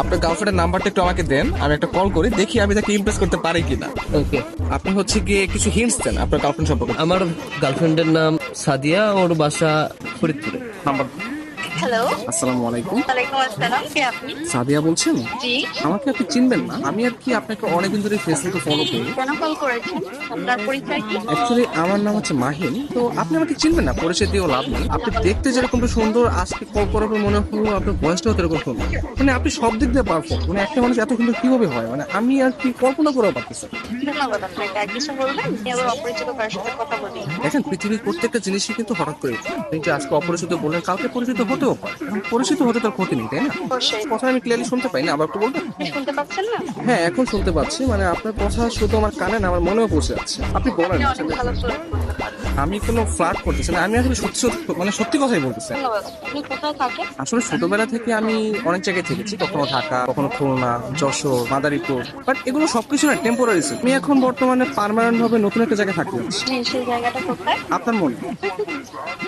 আপনার গার্লফ্রেন্ডের নাম্বারটা একটু আমাকে দেন, আমি একটা কল করি, দেখি আমি তাকে ইমপ্রেস করতে পারি কিনা। ওকে। আপনি হচ্ছে গিয়ে কিছু হিন্টস দেন আপনার গার্লফ্রেন্ড সম্পর্কে। আমার গার্লফ্রেন্ডের নাম সাদিয়া, ওর বাসা ফরিদপুরে। নাম্বার। হ্যালো। আসসালামু আলাইকুম। ওয়ালাইকুম আসসালাম, কে আপনি? সাদিয়া বলছেন? জি। আমাকে আপনি চিনবেন না, আমি আর কি আপনাকে অনেকদিন ধরে ফেসবুকে ফলো করি। কেন কল করেছেন? আপনার পরিচয় কি? অ্যাকচুয়ালি আমার নাম হচ্ছে মাহিন, তো আপনি আমাকে চিনবেন না, পরিচয় দিয়েও লাভ নেই। আপনি দেখতে যেরকম সুন্দর, আজকে কল করার পর মনে হলো আপনার ভয়েসটাও এরকম সুন্দর। মানে আপনি সব দিক দিয়ে পারফেক্ট, মানে একটা মানুষ এত সুন্দর কিভাবে হয়, মানে আমি আর কি কল্পনা করেও পারতেছি না। ধন্যবাদ আপনাকে। আর কিছু বলবেন? আমি আবার অপরিচিত কারোর সাথে কথা বলি। দেখেন, পৃথিবীর প্রত্যেকটা জিনিসই কিন্তু হঠাৎ করে উঠে। আপনি যে আজকে অপরিচিত বললেন, কালকে পরিচিত হতেও পারে। এখন পরিচিত হতে তার ক্ষতি নেই, তাই না? অবশ্যই। কথা আমি ক্লিয়ারলি শুনতে পাই না, আবার একটু বলবেন? আপনি শুনতে পাচ্ছেন না? হ্যাঁ, এখন শুনতে পাচ্ছি। মানে আপনার কথা শুধু আমার কানে না, আমার মনেও পৌঁছে যাচ্ছে। আপনি বলেন। আপনি অনেক ভালো ফ্লার্ট করতে পারেন। আমি কোনো ফ্লার্ট করতেছি না, আমি আসলে সত্যি সত্যি, মানে সত্যি কথাই বলতেছি। ধন্যবাদ। আপনি কোথায় থাকেন? আসলে ছোটবেলা থেকে আমি অনেক জায়গায় থেকেছি, কখনো ঢাকা, কখনো খুলনা, যশোর, মাদারীপুর, বাট এগুলো সবকিছু না টেম্পোরারি ছিল। আমি এখন বর্তমানে পার্মানেন্ট ভাবে নতুন একটা জায়গায় থাকতে যাচ্ছি। সেই জায়গাটা কোথায়? আপনার মনে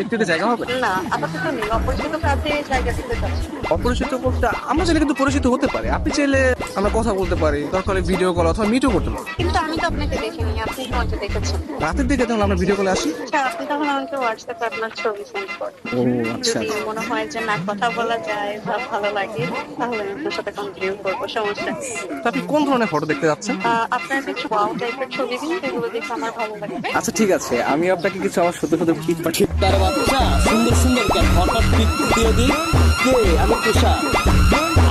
একটু একটা জায়গা হবে? না, আপাতত নেই। অপরিচিত কাছে জায়গা দিতে চাচ্ছি। অপরিচিত বলতে আমরা চাইলে কিন্তু পরিচিত হতে পারি। আপনি চাইলে আমরা কথা বলতে পারি, দরকার ভিডিও কল অথবা মিটও করতে পারি। কিন্তু আমি তো আপনাকে দেখিনি, আপনি আমাকে দেখেছেন। রাতের দিকে তাহলে আমরা ভিডিও কলে আসি। আচ্ছা, আপনি তখন আমাকে হোয়াটসঅ্যাপে আপনার ছবি সেন্ড করেন। ও আচ্ছা। যদি মনে হয় যে না, কথা বলা যায় বা ভালো লাগে, তাহলে আমি আপনার সাথে কন্টিনিউ করবো, সমস্যা নেই। তো আপনি কোন ধরনের ফটো দেখতে যাচ্ছেন? আপনার কিছু ওয়াও টাইপের ছবি দিন, যেগুলো দেখে আমার ভালো লাগবে। আচ্ছা ঠিক আছে, আমি আপনাকে কিছু আমার সত্য সত্য পিক পাঠিয়ে। তার বাচ্চা সুন্দর সুন্দর কেন হঠাৎ পিক দিয়ে দিই। কে? আমি তুষা।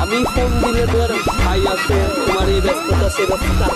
আমি ফোন দিলে তোর ভাই আছে, তোমার এই ব্যস্ততা সে ব্যস্ততা